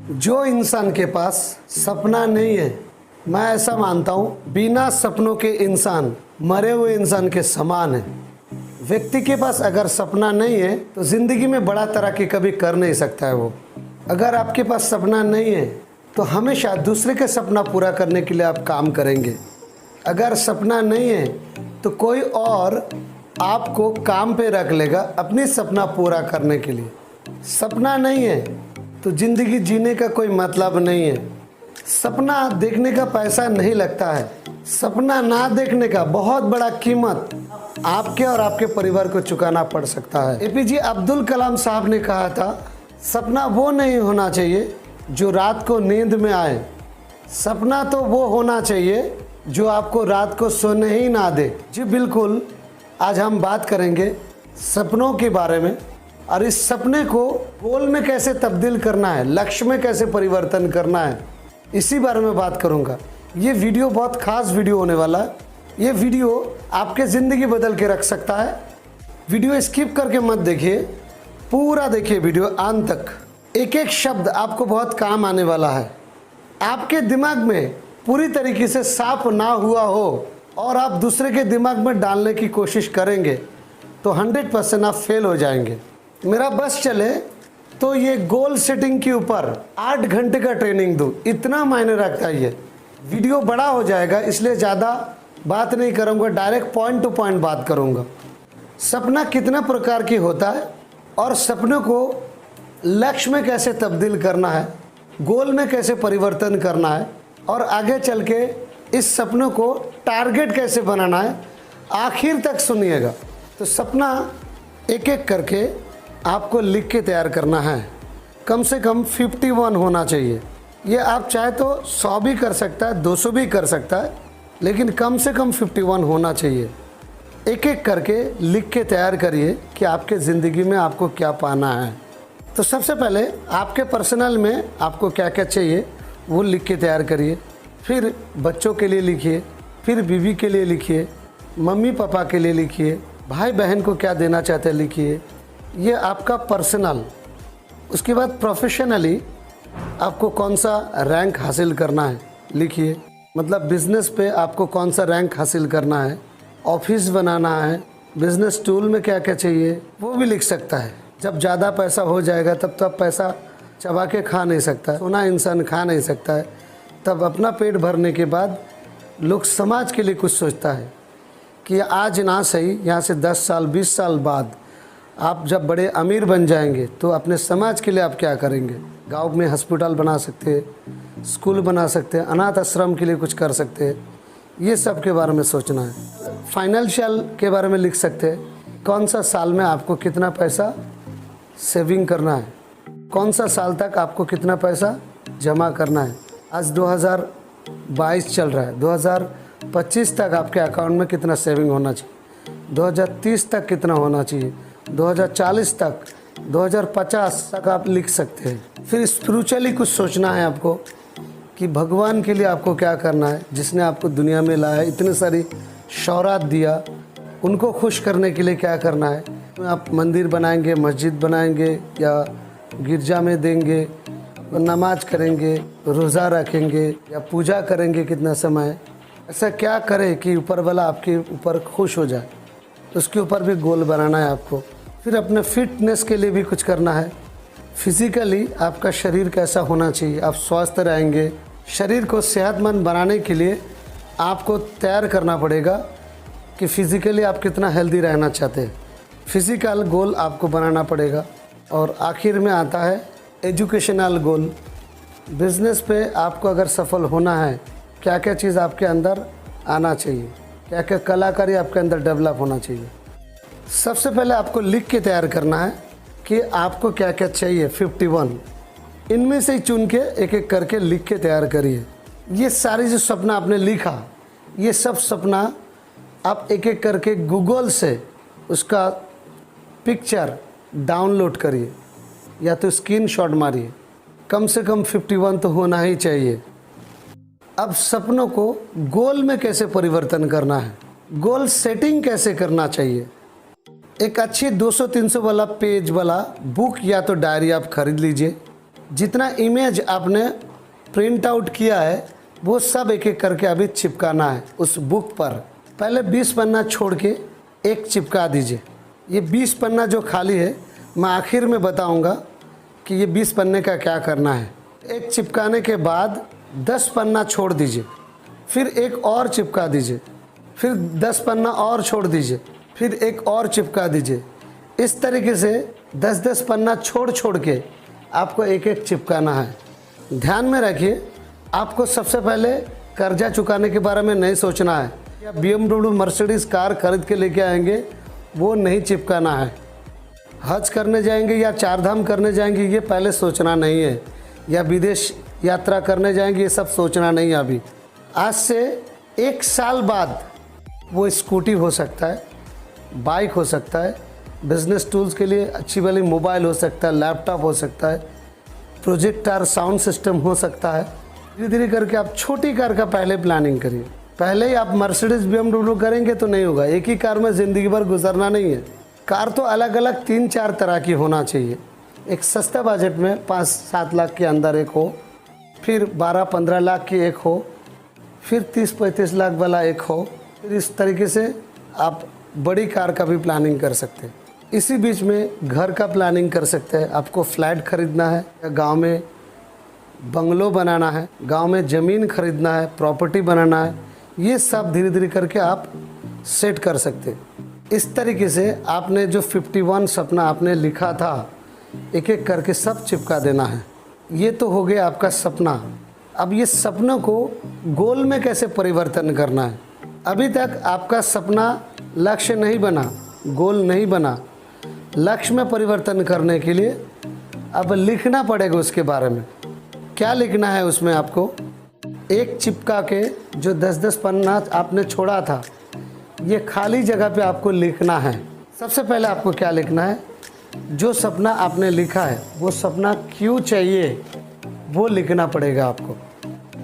जो इंसान के पास सपना नहीं है, मैं ऐसा मानता हूँ बिना सपनों के इंसान मरे हुए इंसान के समान है। व्यक्ति के पास अगर सपना नहीं है तो ज़िंदगी में बड़ा तरक्की कभी कर नहीं सकता है वो। अगर आपके पास सपना नहीं है तो हमेशा दूसरे के सपना पूरा करने के लिए आप काम करेंगे। अगर सपना नहीं है तो कोई और आपको काम पे रख लेगा अपनी सपना पूरा करने के लिए। सपना नहीं है तो ज़िंदगी जीने का कोई मतलब नहीं है। सपना देखने का पैसा नहीं लगता है। सपना ना देखने का बहुत बड़ा कीमत आपके और आपके परिवार को चुकाना पड़ सकता है। एपीजे अब्दुल कलाम साहब ने कहा था, सपना वो नहीं होना चाहिए जो रात को नींद में आए, सपना तो वो होना चाहिए जो आपको रात को सोने ही ना दे। जी बिल्कुल, आज हम बात करेंगे सपनों के बारे में और इस सपने को गोल में कैसे तब्दील करना है, लक्ष्य में कैसे परिवर्तन करना है, इसी बारे में बात करूंगा। ये वीडियो बहुत खास वीडियो होने वाला है। ये वीडियो आपके ज़िंदगी बदल के रख सकता है। वीडियो स्किप करके मत देखिए, पूरा देखिए वीडियो अंत तक। एक एक शब्द आपको बहुत काम आने वाला है। आपके दिमाग में पूरी तरीके से साफ ना हुआ हो और आप दूसरे के दिमाग में डालने की कोशिश करेंगे तो 100% आप फेल हो जाएंगे। मेरा बस चले तो ये गोल सेटिंग के ऊपर 8 घंटे का ट्रेनिंग दूँ, इतना मायने रखता है। ये वीडियो बड़ा हो जाएगा इसलिए ज़्यादा बात नहीं करूँगा, डायरेक्ट पॉइंट टू पॉइंट बात करूँगा। सपना कितना प्रकार की होता है और सपनों को लक्ष्य में कैसे तब्दील करना है, गोल में कैसे परिवर्तन करना है और आगे चल के इस सपनों को टारगेट कैसे बनाना है, आखिर तक सुनिएगा। तो सपना एक एक करके आपको लिख के तैयार करना है। कम से कम 51 होना चाहिए। ये आप चाहे तो 100 भी कर सकता है, 200 भी कर सकता है, लेकिन कम से कम 51 होना चाहिए। एक एक करके लिख के तैयार करिए कि आपके ज़िंदगी में आपको क्या पाना है। तो सबसे पहले आपके पर्सनल में आपको क्या क्या चाहिए वो लिख के तैयार करिए। फिर बच्चों के लिए लिखिए, फिर बीवी के लिए लिखिए, मम्मी पापा के लिए लिखिए, भाई बहन को क्या देना चाहते हैं लिखिए। ये आपका पर्सनल। उसके बाद प्रोफेशनली आपको कौन सा रैंक हासिल करना है लिखिए, मतलब बिज़नेस पे आपको कौन सा रैंक हासिल करना है, ऑफिस बनाना है, बिज़नेस टूल में क्या क्या चाहिए वो भी लिख सकता है। जब ज़्यादा पैसा हो जाएगा तब तो आप पैसा चबा के खा नहीं सकता, सोना इंसान खा नहीं सकता है। तब अपना पेट भरने के बाद लोग समाज के लिए कुछ सोचता है कि आज ना सही, यहाँ से 10 साल 20 साल बाद आप जब बड़े अमीर बन जाएंगे तो अपने समाज के लिए आप क्या करेंगे। गांव में हॉस्पिटल बना सकते हैं, स्कूल बना सकते हैं, अनाथ आश्रम के लिए कुछ कर सकते हैं। ये सब के बारे में सोचना है। फाइनेंशियल के बारे में लिख सकते हैं, कौन सा साल में आपको कितना पैसा सेविंग करना है, कौन सा साल तक आपको कितना पैसा जमा करना है। आज 2022 चल रहा है, 2025 तक आपके अकाउंट में कितना सेविंग होना चाहिए, 2030 तक कितना होना चाहिए, 2040 तक, 2050 तक आप लिख सकते हैं। फिर स्पिरिचुअली कुछ सोचना है आपको कि भगवान के लिए आपको क्या करना है, जिसने आपको दुनिया में लाया, इतनी सारी शौरात दिया, उनको खुश करने के लिए क्या करना है। आप मंदिर बनाएंगे, मस्जिद बनाएंगे या गिरजा में देंगे, नमाज करेंगे, रोज़ा रखेंगे या पूजा करेंगे कितना समय, ऐसा क्या करें कि ऊपर वाला आपके ऊपर खुश हो जाए। उसके ऊपर भी गोल बनाना है आपको। फिर अपने फिटनेस के लिए भी कुछ करना है। फिज़िकली आपका शरीर कैसा होना चाहिए, आप स्वस्थ रहेंगे। शरीर को सेहतमंद बनाने के लिए आपको तैयार करना पड़ेगा कि फ़िज़िकली आप कितना हेल्दी रहना चाहते हैं। फिज़िकल गोल आपको बनाना पड़ेगा। और आखिर में आता है एजुकेशनल गोल। बिज़नेस पे आपको अगर सफल होना है, क्या क्या चीज़ आपके अंदर आना चाहिए, क्या क्या कलाकारी आपके अंदर डेवलप होना चाहिए। सबसे पहले आपको लिख के तैयार करना है कि आपको क्या क्या चाहिए। 51 इनमें से ही चुन के एक एक करके लिख के तैयार करिए। ये सारी जो सपना आपने लिखा, ये सब सपना आप एक एक करके गूगल से उसका पिक्चर डाउनलोड करिए या तो स्क्रीनशॉट मारिए। कम से कम 51 तो होना ही चाहिए। अब सपनों को गोल में कैसे परिवर्तन करना है, गोल सेटिंग कैसे करना चाहिए। एक अच्छी 200-300 वाला पेज वाला बुक या तो डायरी आप खरीद लीजिए जितना इमेज आपने प्रिंट आउट किया है वो सब एक एक करके अभी चिपकाना है उस बुक पर। पहले 20 पन्ना छोड़ के एक चिपका दीजिए। ये 20 पन्ना जो खाली है मैं आखिर में बताऊंगा कि ये 20 पन्ने का क्या करना है। एक चिपकाने के बाद 10 पन्ना छोड़ दीजिए, फिर एक और चिपका दीजिए, फिर 10 पन्ना और छोड़ दीजिए, फिर एक और चिपका दीजिए। इस तरीके से 10-10 पन्ना छोड़ छोड़ के आपको एक एक चिपकाना है। ध्यान में रखिए, आपको सबसे पहले कर्जा चुकाने के बारे में नहीं सोचना है या BMW मर्सिडीज़ कार खरीद के लेके आएंगे वो नहीं चिपकाना है। हज करने जाएंगे या चार धाम करने जाएंगे ये पहले सोचना नहीं है, या विदेश यात्रा करने जाएंगे ये सब सोचना नहीं है। अभी आज से 1 साल बाद वो स्कूटी हो सकता है, बाइक हो सकता है, बिजनेस टूल्स के लिए अच्छी वाली मोबाइल हो सकता है, लैपटॉप हो सकता है, प्रोजेक्टर साउंड सिस्टम हो सकता है। धीरे धीरे करके आप छोटी कार का पहले प्लानिंग करिए। पहले ही आप मर्सिडीज़ BMW करेंगे तो नहीं होगा। एक ही कार में ज़िंदगी भर गुजरना नहीं है। कार तो अलग अलग 3-4 तरह की होना चाहिए। एक सस्ता बजट में 5-7 लाख के अंदर एक हो, फिर 12-15 लाख की एक हो, फिर 30-35 लाख वाला एक हो। फिर इस तरीके से आप बड़ी कार का भी प्लानिंग कर सकते हैं। इसी बीच में घर का प्लानिंग कर सकते हैं। आपको फ्लैट खरीदना है या गांव में बंगलो बनाना है, गांव में ज़मीन खरीदना है, प्रॉपर्टी बनाना है, ये सब धीरे धीरे करके आप सेट कर सकते हैं। इस तरीके से आपने जो 51 सपना आपने लिखा था एक एक करके सब चिपका देना है। ये तो हो गया आपका सपना। अब ये सपनों को गोल में कैसे परिवर्तन करना है। अभी तक आपका सपना लक्ष्य नहीं बना, गोल नहीं बना। लक्ष्य में परिवर्तन करने के लिए अब लिखना पड़ेगा उसके बारे में। क्या लिखना है उसमें आपको? एक चिपका के जो 10-10 पन्ना आपने छोड़ा था ये खाली जगह पे आपको लिखना है। सबसे पहले आपको क्या लिखना है? जो सपना आपने लिखा है वो सपना क्यों चाहिए वो लिखना पड़ेगा आपको।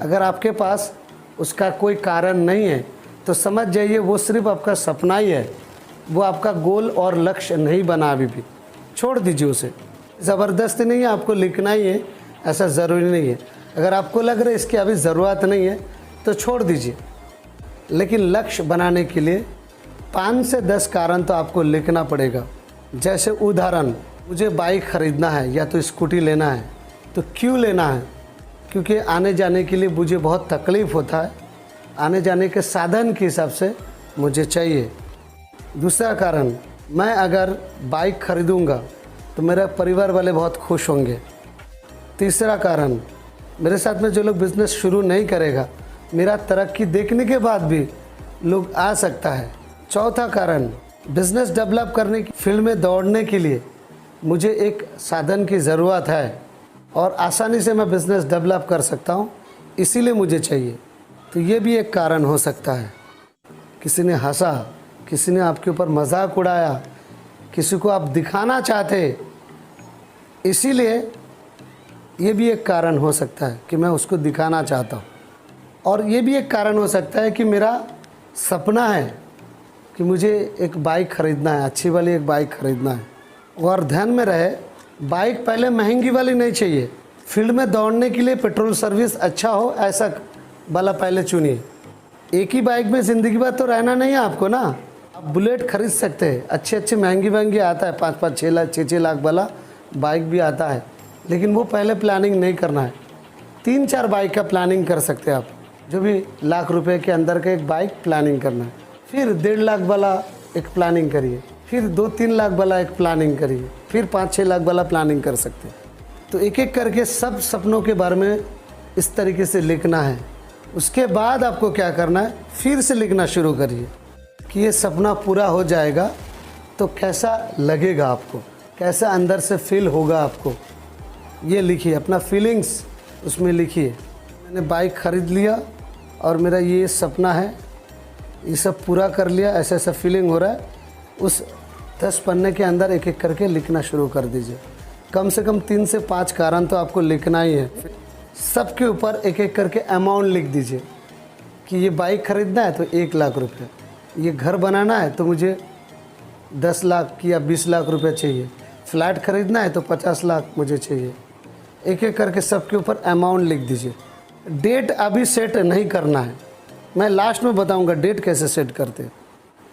अगर आपके पास उसका कोई कारण नहीं है तो समझ जाइए वो सिर्फ आपका सपना ही है, वो आपका गोल और लक्ष्य नहीं बना। अभी भी छोड़ दीजिए उसे। ज़बरदस्ती नहीं है, आपको लिखना ही है, ऐसा ज़रूरी नहीं है। अगर आपको लग रहा है इसकी अभी ज़रूरत नहीं है तो छोड़ दीजिए। लेकिन लक्ष्य बनाने के लिए 5 से 10 कारण तो आपको लिखना पड़ेगा। जैसे उदाहरण, मुझे बाइक ख़रीदना है या तो स्कूटी लेना है, तो क्यों लेना है? क्योंकि आने जाने के लिए मुझे बहुत तकलीफ़ होता है, आने जाने के साधन के हिसाब से मुझे चाहिए। दूसरा कारण, मैं अगर बाइक खरीदूंगा तो मेरा परिवार वाले बहुत खुश होंगे। तीसरा कारण, मेरे साथ में जो लोग बिज़नेस शुरू नहीं करेगा, मेरा तरक्की देखने के बाद भी लोग आ सकता है। चौथा कारण, बिज़नेस डेवलप करने की फील्ड में दौड़ने के लिए मुझे एक साधन की ज़रूरत है और आसानी से मैं बिज़नेस डेवलप कर सकता हूँ, इसीलिए मुझे चाहिए। तो ये भी एक कारण हो सकता है। किसी ने हंसा, किसी ने आपके ऊपर मजाक उड़ाया, किसी को आप दिखाना चाहते, इसीलिए ये भी एक कारण हो सकता है कि मैं उसको दिखाना चाहता हूँ। और ये भी एक कारण हो सकता है कि मेरा सपना है कि मुझे एक बाइक ख़रीदना है, अच्छी वाली एक बाइक ख़रीदना है। और ध्यान में रहे, बाइक पहले महंगी वाली नहीं चाहिए। फील्ड में दौड़ने के लिए पेट्रोल सर्विस अच्छा हो ऐसा वाला पहले चुनिए। एक ही बाइक में ज़िंदगी भर तो रहना नहीं है आपको ना। आप बुलेट खरीद सकते हैं, अच्छे महंगी आता है, 5-5, 6 लाख 6 लाख वाला बाइक भी आता है। लेकिन वो पहले प्लानिंग नहीं करना है। 3-4 बाइक का प्लानिंग कर सकते हैं आप, जो भी लाख रुपए के अंदर का एक बाइक प्लानिंग करना है। फिर 1.5 लाख वाला एक प्लानिंग करिए, फिर 2-3 लाख वाला एक प्लानिंग करिए, फिर 5-6 लाख वाला प्लानिंग कर सकते हैं। तो एक एक करके सब सपनों के बारे में इस तरीके से लिखना है। उसके बाद आपको क्या करना है, फिर से लिखना शुरू करिए कि ये सपना पूरा हो जाएगा तो कैसा लगेगा आपको, कैसा अंदर से फील होगा आपको। ये लिखिए, अपना फीलिंग्स उसमें लिखिए। मैंने बाइक ख़रीद लिया और मेरा ये सपना है, ये सब पूरा कर लिया, ऐसा ऐसा फीलिंग हो रहा है। उस 10 पन्ने के अंदर एक एक करके लिखना शुरू कर दीजिए। कम से कम 3 से 5 कारण तो आपको लिखना ही है। सबके ऊपर एक एक करके अमाउंट लिख दीजिए कि ये बाइक ख़रीदना है तो 1 लाख रुपये, ये घर बनाना है तो मुझे 10 लाख या 20 लाख रुपये चाहिए, फ्लैट ख़रीदना है तो 50 लाख मुझे चाहिए, एक एक करके सबके ऊपर अमाउंट लिख दीजिए। डेट अभी सेट नहीं करना है, मैं लास्ट में बताऊंगा डेट कैसे सेट करते हैं।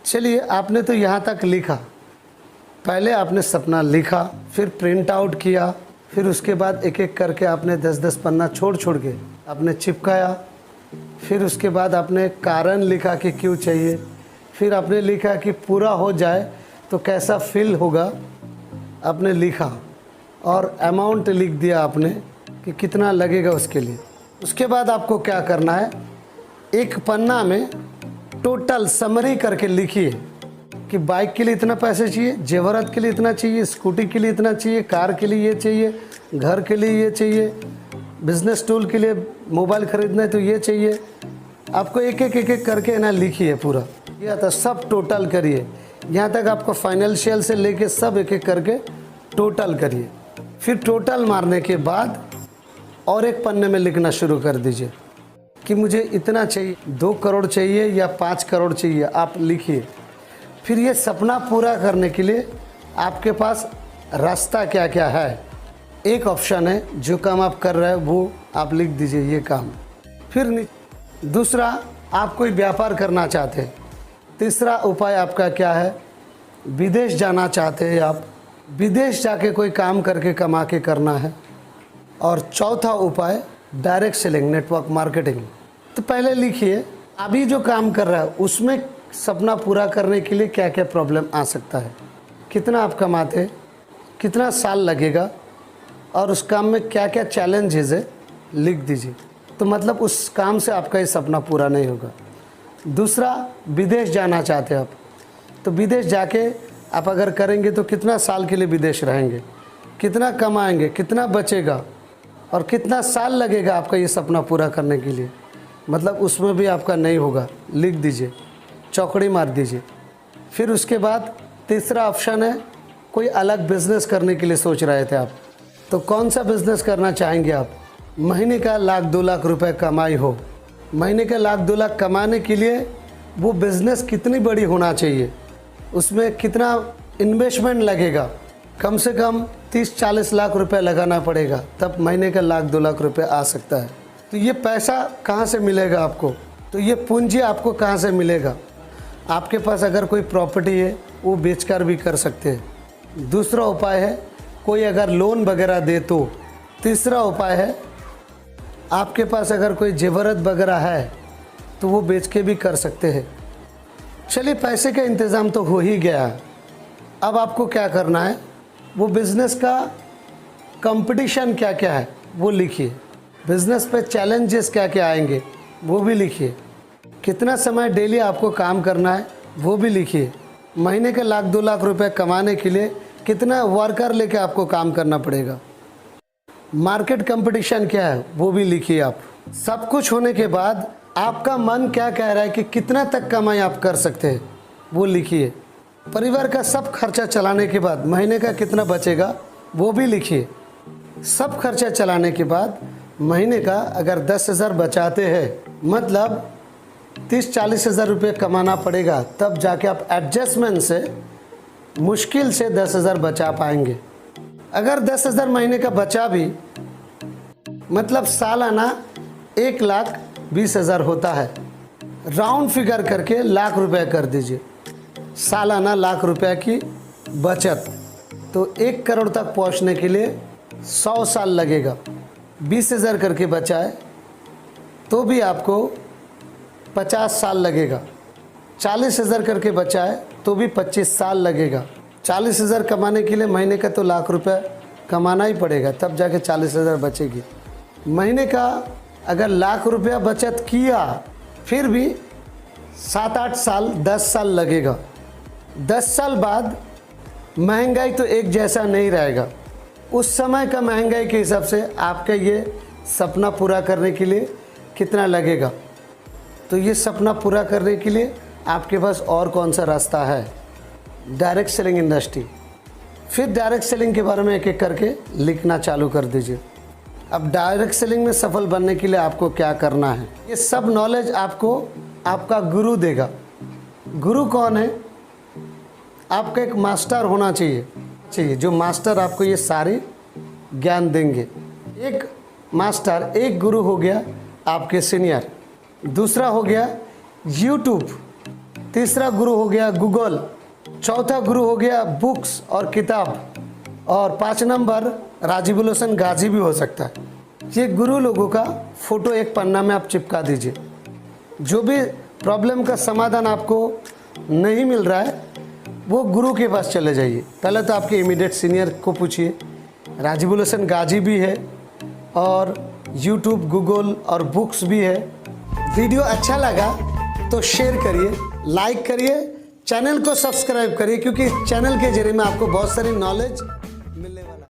चलिए, आपने तो यहाँ तक लिखा, पहले आपने सपना लिखा, फिर प्रिंट आउट किया, फिर उसके बाद एक एक करके आपने 10-10 पन्ना छोड़ छोड़ के आपने चिपकाया, फिर उसके बाद आपने कारण लिखा कि क्यों चाहिए, फिर आपने लिखा कि पूरा हो जाए तो कैसा फील होगा, आपने लिखा और अमाउंट लिख दिया आपने कि कितना लगेगा उसके लिए। उसके बाद आपको क्या करना है, एक पन्ना में टोटल समरी करके लिखिए कि बाइक के लिए इतना पैसे चाहिए, जेवरात के लिए इतना चाहिए, स्कूटी के लिए इतना चाहिए, कार के लिए ये चाहिए, घर के लिए ये चाहिए, बिजनेस टूल के लिए मोबाइल ख़रीदना है तो ये चाहिए। आपको एक एक करके ना लिखिए पूरा, या तो सब टोटल करिए, यहाँ तक आपको फाइनेंशियल से लेके सब एक एक करके टोटल करिए। फिर टोटल मारने के बाद और एक पन्ने में लिखना शुरू कर दीजिए कि मुझे इतना चाहिए, 2 करोड़ चाहिए या 5 करोड़ चाहिए, आप लिखिए। फिर ये सपना पूरा करने के लिए आपके पास रास्ता क्या क्या है। एक ऑप्शन है, जो काम आप कर रहे हैं वो आप लिख दीजिए ये काम। फिर दूसरा, आप कोई व्यापार करना चाहते हैं। तीसरा उपाय आपका क्या है, विदेश जाना चाहते हैं आप, विदेश जाके कोई काम करके कमा के करना है। और चौथा उपाय डायरेक्ट सेलिंग, नेटवर्क मार्केटिंग। तो पहले लिखिए अभी जो काम कर रहा है उसमें सपना पूरा करने के लिए क्या क्या प्रॉब्लम आ सकता है, कितना आप कमाते, कितना साल लगेगा और उस काम में क्या क्या चैलेंजेस है, लिख दीजिए। तो मतलब उस काम से आपका ये सपना पूरा नहीं होगा। दूसरा, विदेश जाना चाहते हैं आप, तो विदेश जाके आप अगर करेंगे तो कितना साल के लिए विदेश रहेंगे, कितना कमाएंगे, कितना बचेगा और कितना साल लगेगा आपका ये सपना पूरा करने के लिए, मतलब उसमें भी आपका नहीं होगा, लिख दीजिए, चौकड़ी मार दीजिए। फिर उसके बाद तीसरा ऑप्शन है, कोई अलग बिज़नेस करने के लिए सोच रहे थे आप, तो कौन सा बिज़नेस करना चाहेंगे आप। महीने का 1-2 लाख रुपए कमाई हो, महीने का 1-2 लाख कमाने के लिए वो बिज़नेस कितनी बड़ी होना चाहिए, उसमें कितना इन्वेस्टमेंट लगेगा, कम से कम 30-40 लाख रुपए लगाना पड़ेगा, तब महीने का 1-2 लाख रुपए आ सकता है। तो ये पैसा कहाँ से मिलेगा आपको, तो ये पूंजी आपको कहाँ से मिलेगा। आपके पास अगर कोई प्रॉपर्टी है वो बेचकर भी कर सकते हैं। दूसरा उपाय है, कोई अगर लोन वगैरह दे तो। तीसरा उपाय है, आपके पास अगर कोई जेवरात वगैरह है तो वो बेच के भी कर सकते हैं। चलिए, पैसे का इंतज़ाम तो हो ही गया, अब आपको क्या करना है, वो बिज़नेस का कंपटीशन क्या क्या है वो लिखिए, बिज़नेस पे चैलेंजेस क्या क्या आएंगे वो भी लिखिए, कितना समय डेली आपको काम करना है वो भी लिखिए, महीने के 1-2 लाख रुपए कमाने के लिए कितना वर्कर लेके आपको काम करना पड़ेगा, मार्केट कंपटीशन क्या है वो भी लिखिए आप। सब कुछ होने के बाद आपका मन क्या कह रहा है कि कितना तक कमाई आप कर सकते हैं वो लिखिए। परिवार का सब खर्चा चलाने के बाद महीने का कितना बचेगा वो भी लिखिए। सब खर्चा चलाने के बाद महीने का अगर 10,000 बचाते हैं, मतलब 30-40 हज़ार रुपये कमाना पड़ेगा, तब जाके आप एडजस्टमेंट से मुश्किल से 10,000 बचा पाएंगे। अगर 10,000 महीने का बचा भी, मतलब सालाना 1,20,000 होता है, राउंड फिगर करके लाख रुपए कर दीजिए, सालाना लाख रुपए की बचत। तो 1 करोड़ तक पहुंचने के लिए 100 साल लगेगा। 20,000 करके बचाए तो भी आपको 50 साल लगेगा। 40,000 करके बचाए तो भी 25 साल लगेगा। 40,000 कमाने के लिए महीने का तो लाख रुपए कमाना ही पड़ेगा, तब जाके 40,000 बचेगी। महीने का अगर लाख रुपया बचत किया फिर भी 7-8 साल 10 साल लगेगा। 10 साल बाद महंगाई तो एक जैसा नहीं रहेगा, उस समय का महंगाई के हिसाब से आपका ये सपना पूरा करने के लिए कितना लगेगा। तो ये सपना पूरा करने के लिए आपके पास और कौन सा रास्ता है, डायरेक्ट सेलिंग इंडस्ट्री। फिर डायरेक्ट सेलिंग के बारे में एक एक करके लिखना चालू कर दीजिए। अब डायरेक्ट सेलिंग में सफल बनने के लिए आपको क्या करना है, ये सब नॉलेज आपको आपका गुरु देगा। गुरु कौन है, आपका एक मास्टर होना चाहिए जो मास्टर आपको ये सारी ज्ञान देंगे। एक मास्टर, एक गुरु हो गया आपके सीनियर, दूसरा हो गया यूट्यूब, तीसरा गुरु हो गया गूगल, चौथा गुरु हो गया बुक्स और किताब, और 5 नंबर राजीव लोशन गाजी भी हो सकता है। ये गुरु लोगों का फ़ोटो एक पन्ना में आप चिपका दीजिए। जो भी प्रॉब्लम का समाधान आपको नहीं मिल रहा है वो गुरु के पास चले जाइए। पहले तो आपके इमीडिएट सीनियर को पूछिए। राजीव लोशन गाजी भी है और यूट्यूब, गूगल और बुक्स भी है। वीडियो अच्छा लगा तो शेयर करिए, लाइक करिए, चैनल को सब्सक्राइब करिए, क्योंकि चैनल के जरिए मैं आपको बहुत सारी नॉलेज